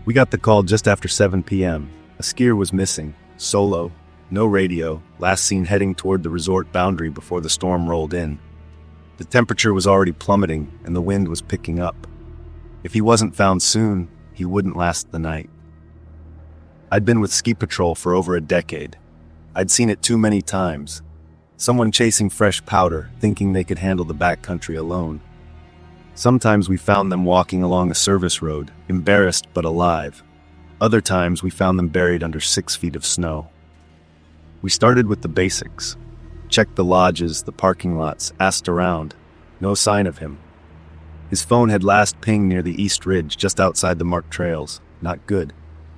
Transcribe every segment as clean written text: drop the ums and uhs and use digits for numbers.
We got the call just after 7 p.m. A skier was missing, solo, no radio, last seen heading toward the resort boundary before the storm rolled in. The temperature was already plummeting and the wind was picking up. If he wasn't found soon, he wouldn't last the night. I'd been with ski patrol for over a decade. I'd seen it too many times. Someone chasing fresh powder, thinking they could handle the backcountry alone. Sometimes we found them walking along a service road, embarrassed but alive. Other times we found them buried under 6 feet of snow. We started with the basics. Checked the lodges, the parking lots, asked around. No sign of him. His phone had last pinged near the East Ridge, just outside the marked trails. Not good.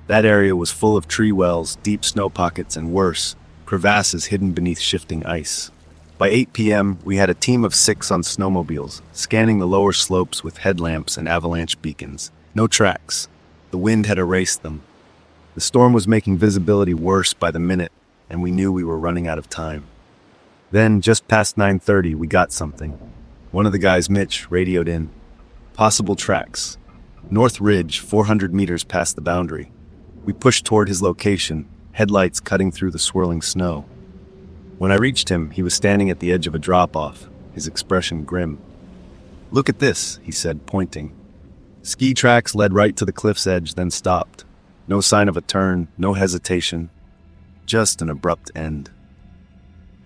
That area was full of tree wells, deep snow pockets, and worse, crevasses hidden beneath shifting ice. By 8 p.m., we had a team of 6 on snowmobiles, scanning the lower slopes with headlamps and avalanche beacons. No tracks. The wind had erased them. The storm was making visibility worse by the minute, and we knew we were running out of time. Then, just past 9:30, we got something. One of the guys, Mitch, radioed in. Possible tracks. North Ridge, 400 meters past the boundary. We pushed toward his location, headlights cutting through the swirling snow. When I reached him, he was standing at the edge of a drop-off, his expression grim. "Look at this," he said, pointing. Ski tracks led right to the cliff's edge, then stopped. No sign of a turn, no hesitation. Just an abrupt end.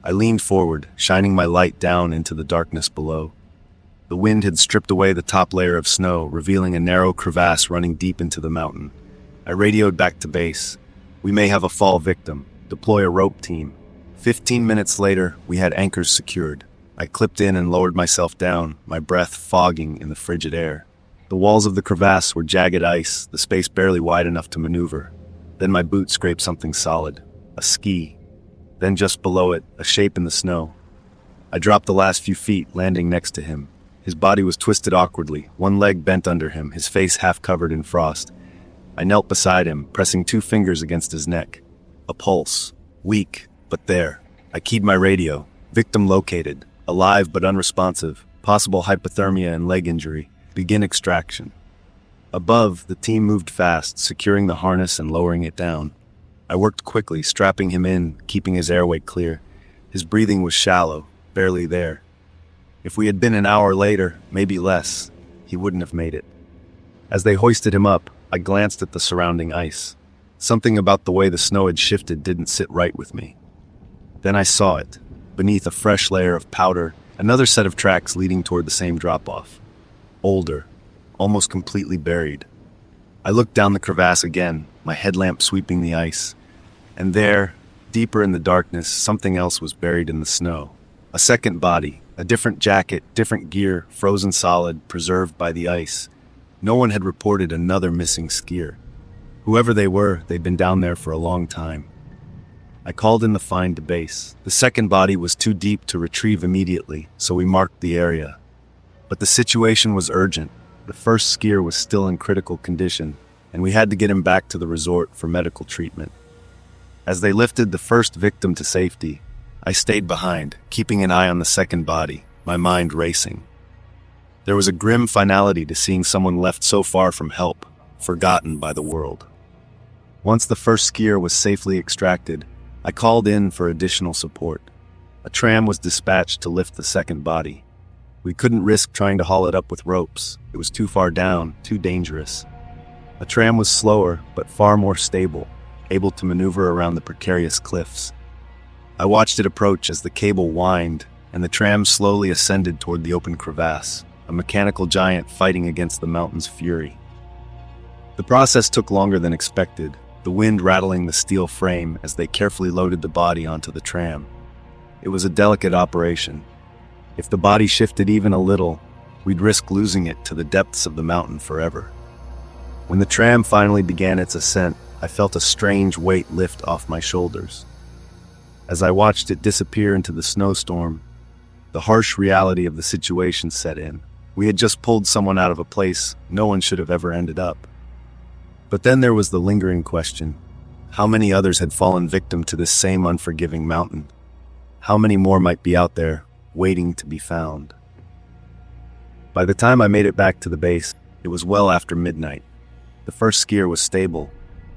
I leaned forward, shining my light down into the darkness below. The wind had stripped away the top layer of snow, revealing a narrow crevasse running deep into the mountain. I radioed back to base. "We may have a fall victim. Deploy a rope team." 15 minutes later, we had anchors secured. I clipped in and lowered myself down, my breath fogging in the frigid air. The walls of the crevasse were jagged ice, the space barely wide enough to maneuver. Then my boot scraped something solid, a ski. Then just below it, a shape in the snow. I dropped the last few feet, landing next to him. His body was twisted awkwardly, one leg bent under him, his face half covered in frost. I knelt beside him, pressing 2 fingers against his neck. A pulse. Weak, but there. I keyed my radio. Victim located. Alive but unresponsive. Possible hypothermia and leg injury. Begin extraction. Above, the team moved fast, securing the harness and lowering it down. I worked quickly, strapping him in, keeping his airway clear. His breathing was shallow, barely there. If we had been an hour later, maybe less, he wouldn't have made it. As they hoisted him up, I glanced at the surrounding ice. Something about the way the snow had shifted didn't sit right with me. Then I saw it. Beneath a fresh layer of powder, another set of tracks leading toward the same drop-off. Older, almost completely buried. I looked down the crevasse again, my headlamp sweeping the ice. And there, deeper in the darkness, something else was buried in the snow. A second body, a different jacket, different gear, frozen solid, preserved by the ice. No one had reported another missing skier. Whoever they were, they'd been down there for a long time. I called in the find to base. The second body was too deep to retrieve immediately, so we marked the area. But the situation was urgent. The first skier was still in critical condition, and we had to get him back to the resort for medical treatment. As they lifted the first victim to safety, I stayed behind, keeping an eye on the second body, my mind racing. There was a grim finality to seeing someone left so far from help, forgotten by the world. Once the first skier was safely extracted, I called in for additional support. A tram was dispatched to lift the second body. We couldn't risk trying to haul it up with ropes. It was too far down, too dangerous. A tram was slower, but far more stable, able to maneuver around the precarious cliffs. I watched it approach as the cable whined, and the tram slowly ascended toward the open crevasse, a mechanical giant fighting against the mountain's fury. The process took longer than expected, the wind rattling the steel frame as they carefully loaded the body onto the tram. It was a delicate operation. If the body shifted even a little, we'd risk losing it to the depths of the mountain forever. When the tram finally began its ascent, I felt a strange weight lift off my shoulders. As I watched it disappear into the snowstorm, the harsh reality of the situation set in. We had just pulled someone out of a place no one should have ever ended up. But then there was the lingering question. How many others had fallen victim to this same unforgiving mountain? How many more might be out there, waiting to be found? By the time I made it back to the base, it was well after midnight. The first skier was stable,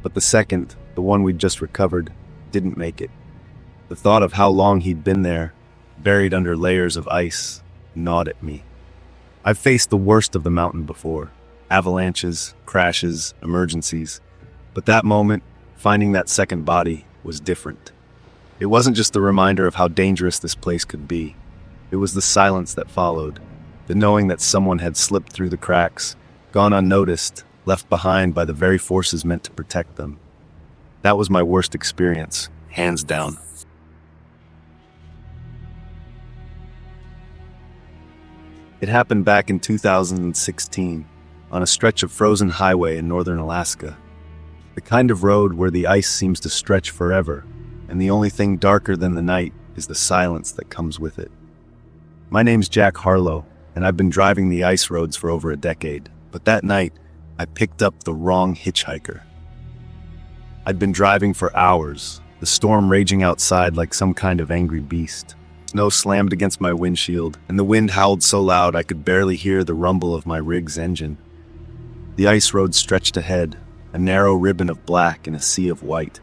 but the second, the one we'd just recovered, didn't make it. The thought of how long he'd been there, buried under layers of ice, gnawed at me. I've faced the worst of the mountain before: avalanches, crashes, emergencies. But that moment, finding that second body, was different. It wasn't just the reminder of how dangerous this place could be. It was the silence that followed, the knowing that someone had slipped through the cracks, gone unnoticed, left behind by the very forces meant to protect them. That was my worst experience, hands down. It happened back in 2016, on a stretch of frozen highway in northern Alaska. The kind of road where the ice seems to stretch forever, and the only thing darker than the night is the silence that comes with it. My name's Jack Harlow, and I've been driving the ice roads for over a decade, but that night, I picked up the wrong hitchhiker. I'd been driving for hours, the storm raging outside like some kind of angry beast. Snow slammed against my windshield, and the wind howled so loud I could barely hear the rumble of my rig's engine. The ice road stretched ahead, a narrow ribbon of black in a sea of white.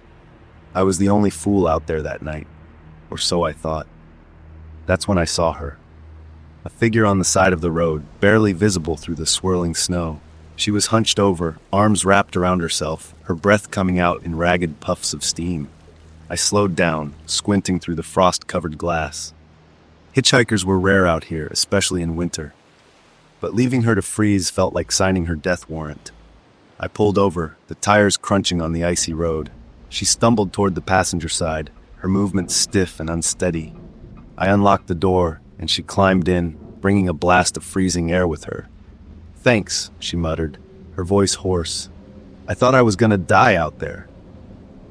I was the only fool out there that night, or so I thought. That's when I saw her. A figure on the side of the road, barely visible through the swirling snow. She was hunched over, arms wrapped around herself, her breath coming out in ragged puffs of steam. I slowed down, squinting through the frost-covered glass. Hitchhikers were rare out here, especially in winter. But leaving her to freeze felt like signing her death warrant. I pulled over, the tires crunching on the icy road. She stumbled toward the passenger side, her movements stiff and unsteady. I unlocked the door, and she climbed in, bringing a blast of freezing air with her. "Thanks," she muttered, her voice hoarse. "I thought I was gonna die out there."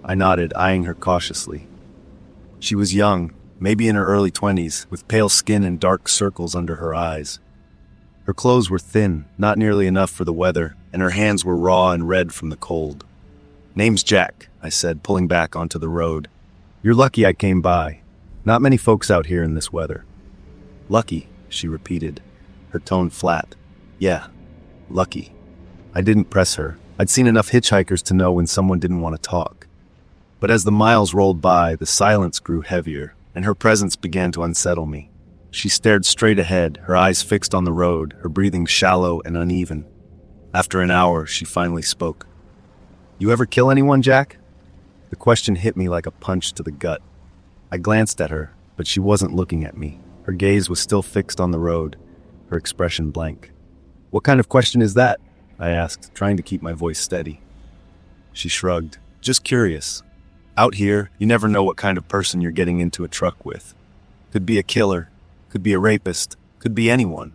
I nodded, eyeing her cautiously. She was young, maybe in her early 20s, with pale skin and dark circles under her eyes. Her clothes were thin, not nearly enough for the weather, and her hands were raw and red from the cold. "Name's Jack," I said, pulling back onto the road. "You're lucky I came by. Not many folks out here in this weather." "Lucky," she repeated, her tone flat. "Yeah, lucky." I didn't press her. I'd seen enough hitchhikers to know when someone didn't want to talk. But as the miles rolled by, the silence grew heavier, and her presence began to unsettle me. She stared straight ahead, her eyes fixed on the road, her breathing shallow and uneven. After an hour, she finally spoke. "You ever kill anyone, Jack?" The question hit me like a punch to the gut. I glanced at her, but she wasn't looking at me. Her gaze was still fixed on the road, her expression blank. "What kind of question is that?" I asked, trying to keep my voice steady. She shrugged. "Just curious. Out here, you never know what kind of person you're getting into a truck with. Could be a killer, could be a rapist, could be anyone."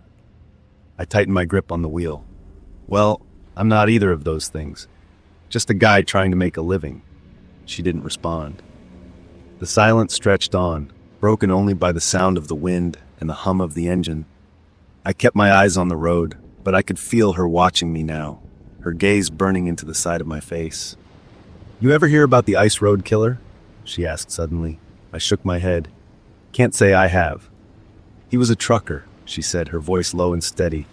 I tightened my grip on the wheel. "Well, I'm not either of those things. Just a guy trying to make a living." She didn't respond. The silence stretched on, broken only by the sound of the wind and the hum of the engine. I kept my eyes on the road, but I could feel her watching me now, her gaze burning into the side of my face. "You ever hear about the ice road killer?" she asked suddenly. I shook my head. "Can't say I have." "He was a trucker," she said, her voice low and steady.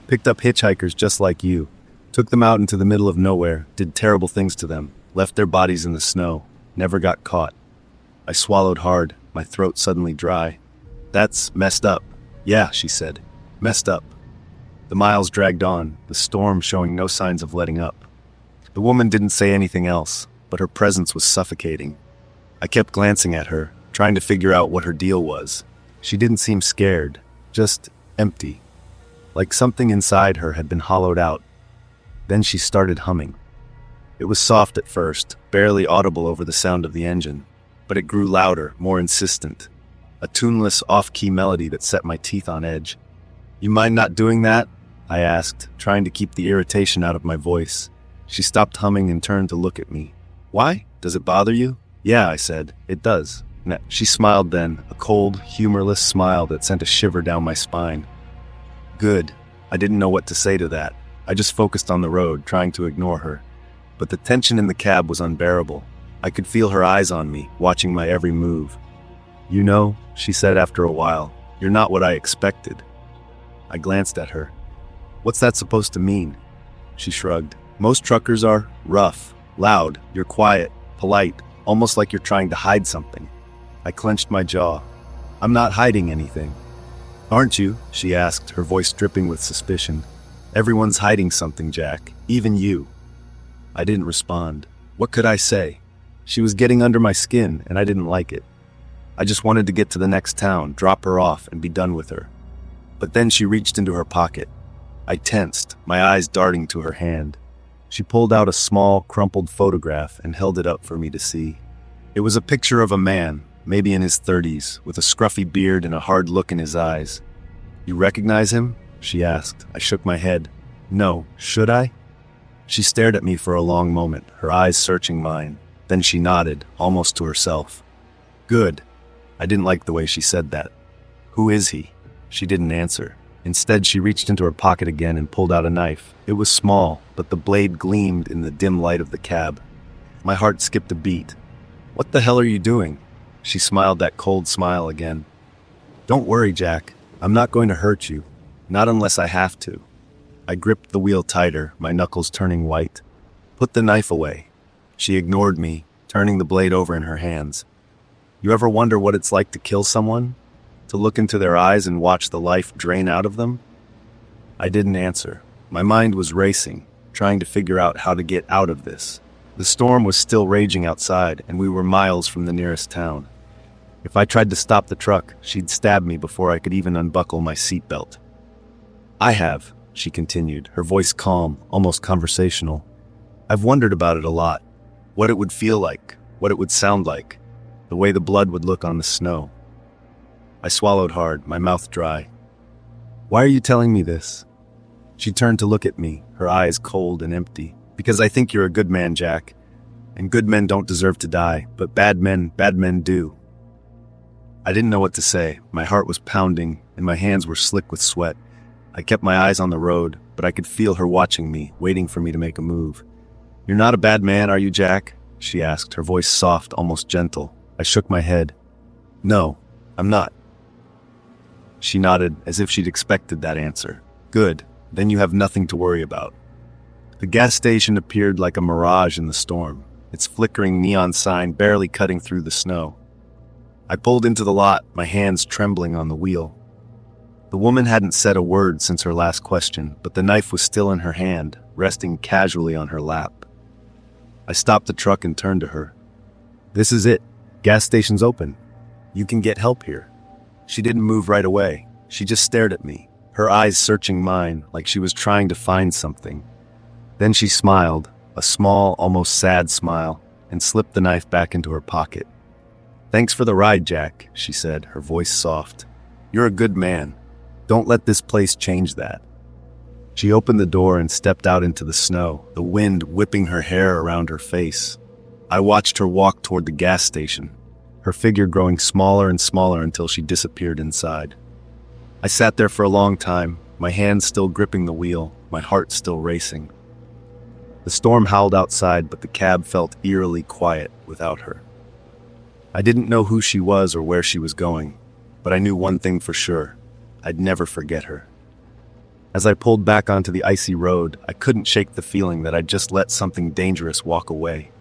"Picked up hitchhikers just like you. Took them out into the middle of nowhere, did terrible things to them, left their bodies in the snow, never got caught." I swallowed hard, my throat suddenly dry. "That's messed up." "Yeah," she said. "Messed up." The miles dragged on, the storm showing no signs of letting up. The woman didn't say anything else, but her presence was suffocating. I kept glancing at her, trying to figure out what her deal was. She didn't seem scared, just empty, like something inside her had been hollowed out. Then she started humming. It was soft at first, barely audible over the sound of the engine, but it grew louder, more insistent. A tuneless, off-key melody that set my teeth on edge. "You mind not doing that?" I asked, trying to keep the irritation out of my voice. She stopped humming and turned to look at me. "Why? Does it bother you?" "Yeah," I said, "it does." She smiled then, a cold, humorless smile that sent a shiver down my spine. Good. I didn't know what to say to that. I just focused on the road, trying to ignore her. But the tension in the cab was unbearable. I could feel her eyes on me, watching my every move. "You know," she said after a while, "you're not what I expected." I glanced at her. "What's that supposed to mean?" She shrugged. Most truckers are rough, loud, you're quiet, polite, almost like you're trying to hide something. I clenched my jaw. I'm not hiding anything. Aren't you? She asked, her voice dripping with suspicion. Everyone's hiding something, Jack, even you. I didn't respond. What could I say? She was getting under my skin, and I didn't like it. I just wanted to get to the next town, drop her off, and be done with her. But then she reached into her pocket. I tensed, my eyes darting to her hand. She pulled out a small, crumpled photograph and held it up for me to see. It was a picture of a man, maybe in his 30s, with a scruffy beard and a hard look in his eyes. You recognize him? She asked. I shook my head. No, should I? She stared at me for a long moment, her eyes searching mine. Then she nodded, almost to herself. Good. I didn't like the way she said that. Who is he? She didn't answer. Instead, she reached into her pocket again and pulled out a knife. It was small, but the blade gleamed in the dim light of the cab. My heart skipped a beat. What the hell are you doing? She smiled that cold smile again. Don't worry, Jack. I'm not going to hurt you. Not unless I have to. I gripped the wheel tighter, my knuckles turning white. Put the knife away. She ignored me, turning the blade over in her hands. You ever wonder what it's like to kill someone? To look into their eyes and watch the life drain out of them? I didn't answer. My mind was racing, trying to figure out how to get out of this. The storm was still raging outside, and we were miles from the nearest town. If I tried to stop the truck, she'd stab me before I could even unbuckle my seatbelt. I have, she continued, her voice calm, almost conversational. I've wondered about it a lot. What it would feel like, what it would sound like, the way the blood would look on the snow. I swallowed hard, my mouth dry. Why are you telling me this? She turned to look at me, her eyes cold and empty. Because I think you're a good man, Jack. And good men don't deserve to die, but bad men do. I didn't know what to say. My heart was pounding, and my hands were slick with sweat. I kept my eyes on the road, but I could feel her watching me, waiting for me to make a move. You're not a bad man, are you, Jack? She asked, her voice soft, almost gentle. I shook my head. No, I'm not. She nodded, as if she'd expected that answer. Good, then you have nothing to worry about. The gas station appeared like a mirage in the storm, its flickering neon sign barely cutting through the snow. I pulled into the lot, my hands trembling on the wheel. The woman hadn't said a word since her last question, but the knife was still in her hand, resting casually on her lap. I stopped the truck and turned to her. This is it. Gas station's open. You can get help here. She didn't move right away. She just stared at me, her eyes searching mine like she was trying to find something. Then she smiled, a small, almost sad smile, and slipped the knife back into her pocket. Thanks for the ride, Jack, she said, her voice soft. You're a good man. Don't let this place change that. She opened the door and stepped out into the snow, the wind whipping her hair around her face. I watched her walk toward the gas station, her figure growing smaller and smaller until she disappeared inside. I sat there for a long time, my hands still gripping the wheel, my heart still racing. The storm howled outside, but the cab felt eerily quiet without her. I didn't know who she was or where she was going, but I knew one thing for sure. I'd never forget her. As I pulled back onto the icy road, I couldn't shake the feeling that I'd just let something dangerous walk away.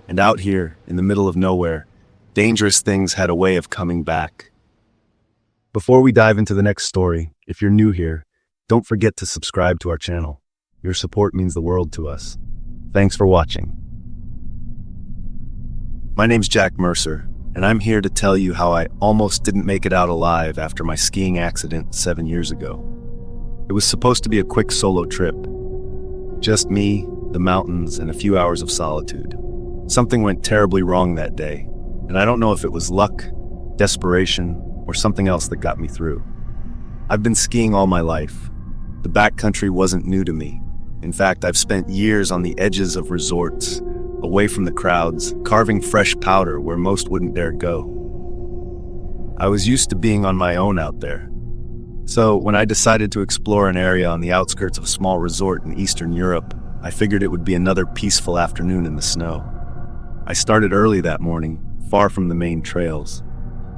And out here, in the middle of nowhere, dangerous things had a way of coming back. Before we dive into the next story, if you're new here, don't forget to subscribe to our channel. Your support means the world to us. Thanks for watching. My name's Jack Mercer, and I'm here to tell you how I almost didn't make it out alive after my skiing accident 7 years ago. It was supposed to be a quick solo trip. Just me, the mountains, and a few hours of solitude. Something went terribly wrong that day, and I don't know if it was luck, desperation, or something else that got me through. I've been skiing all my life. The backcountry wasn't new to me. In fact, I've spent years on the edges of resorts, away from the crowds, carving fresh powder where most wouldn't dare go. I was used to being on my own out there. So when I decided to explore an area on the outskirts of a small resort in Eastern Europe, I figured it would be another peaceful afternoon in the snow. I started early that morning, far from the main trails.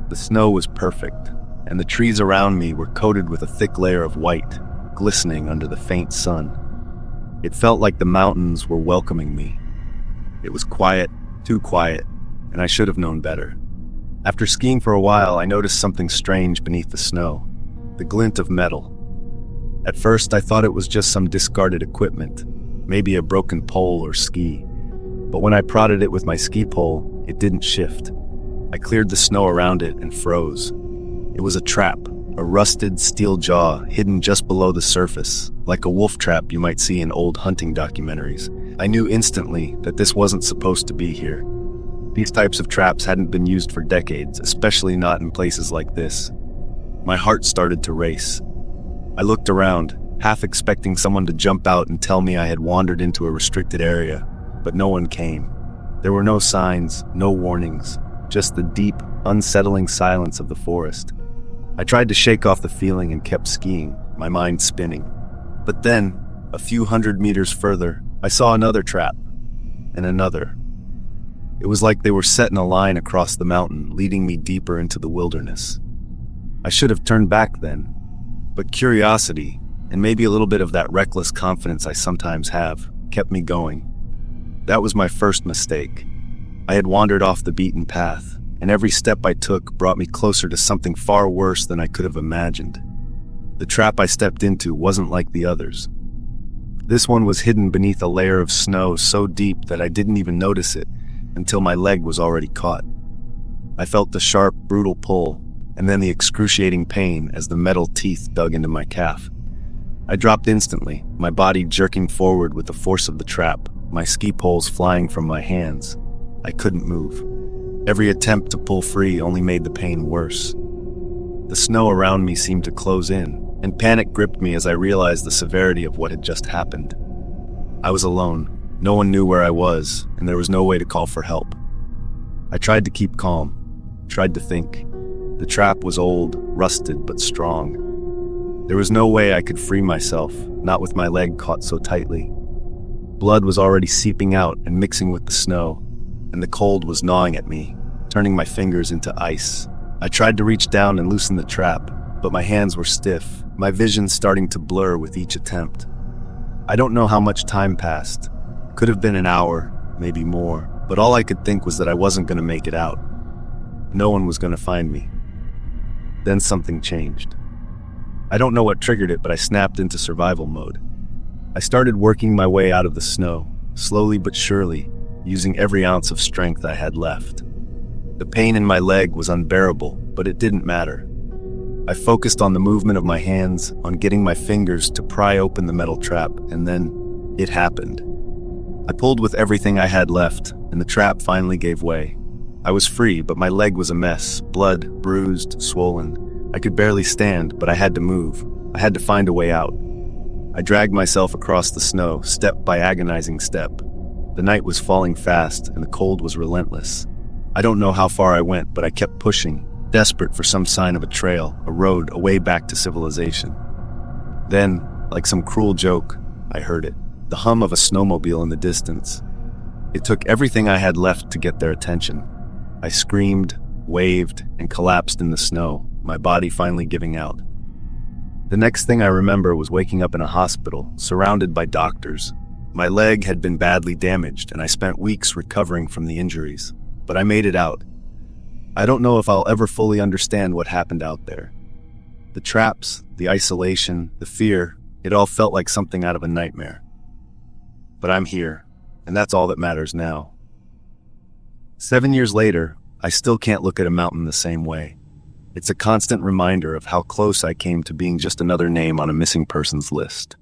The snow was perfect, and the trees around me were coated with a thick layer of white, glistening under the faint sun. It felt like the mountains were welcoming me. It was quiet, too quiet, and I should have known better. After skiing for a while, I noticed something strange beneath the snow, the glint of metal. At first, I thought it was just some discarded equipment, maybe a broken pole or ski. But when I prodded it with my ski pole, it didn't shift. I cleared the snow around it and froze. It was a trap, a rusted steel jaw hidden just below the surface, like a wolf trap you might see in old hunting documentaries. I knew instantly that this wasn't supposed to be here. These types of traps hadn't been used for decades, especially not in places like this. My heart started to race. I looked around, half expecting someone to jump out and tell me I had wandered into a restricted area, but no one came. There were no signs, no warnings, just the deep, unsettling silence of the forest. I tried to shake off the feeling and kept skiing, my mind spinning. But then, a few hundred meters further, I saw another trap, and another. It was like they were set in a line across the mountain, leading me deeper into the wilderness. I should have turned back then, but curiosity, and maybe a little bit of that reckless confidence I sometimes have, kept me going. That was my first mistake. I had wandered off the beaten path, and every step I took brought me closer to something far worse than I could have imagined. The trap I stepped into wasn't like the others. This one was hidden beneath a layer of snow so deep that I didn't even notice it until my leg was already caught. I felt the sharp, brutal pull, and then the excruciating pain as the metal teeth dug into my calf. I dropped instantly, my body jerking forward with the force of the trap, my ski poles flying from my hands. I couldn't move. Every attempt to pull free only made the pain worse. The snow around me seemed to close in, and panic gripped me as I realized the severity of what had just happened. I was alone. No one knew where I was, and there was no way to call for help. I tried to keep calm, tried to think. The trap was old, rusted, but strong. There was no way I could free myself, not with my leg caught so tightly. Blood was already seeping out and mixing with the snow, and the cold was gnawing at me, turning my fingers into ice. I tried to reach down and loosen the trap, but my hands were stiff, my vision starting to blur with each attempt. I don't know how much time passed. Could have been an hour, maybe more, but all I could think was that I wasn't going to make it out. No one was going to find me. Then something changed. I don't know what triggered it, but I snapped into survival mode. I started working my way out of the snow, slowly but surely, using every ounce of strength I had left. The pain in my leg was unbearable, but it didn't matter. I focused on the movement of my hands, on getting my fingers to pry open the metal trap, and then it happened. I pulled with everything I had left, and the trap finally gave way. I was free, but my leg was a mess, blood, bruised, swollen. I could barely stand, but I had to move. I had to find a way out. I dragged myself across the snow, step by agonizing step. The night was falling fast, and the cold was relentless. I don't know how far I went, but I kept pushing, desperate for some sign of a trail, a road, a way back to civilization. Then, like some cruel joke, I heard it, the hum of a snowmobile in the distance. It took everything I had left to get their attention. I screamed, waved, and collapsed in the snow, my body finally giving out. The next thing I remember was waking up in a hospital, surrounded by doctors. My leg had been badly damaged, and I spent weeks recovering from the injuries. But I made it out. I don't know if I'll ever fully understand what happened out there. The traps, the isolation, the fear, it all felt like something out of a nightmare. But I'm here, and that's all that matters now. 7 years later, I still can't look at a mountain the same way. It's a constant reminder of how close I came to being just another name on a missing persons list.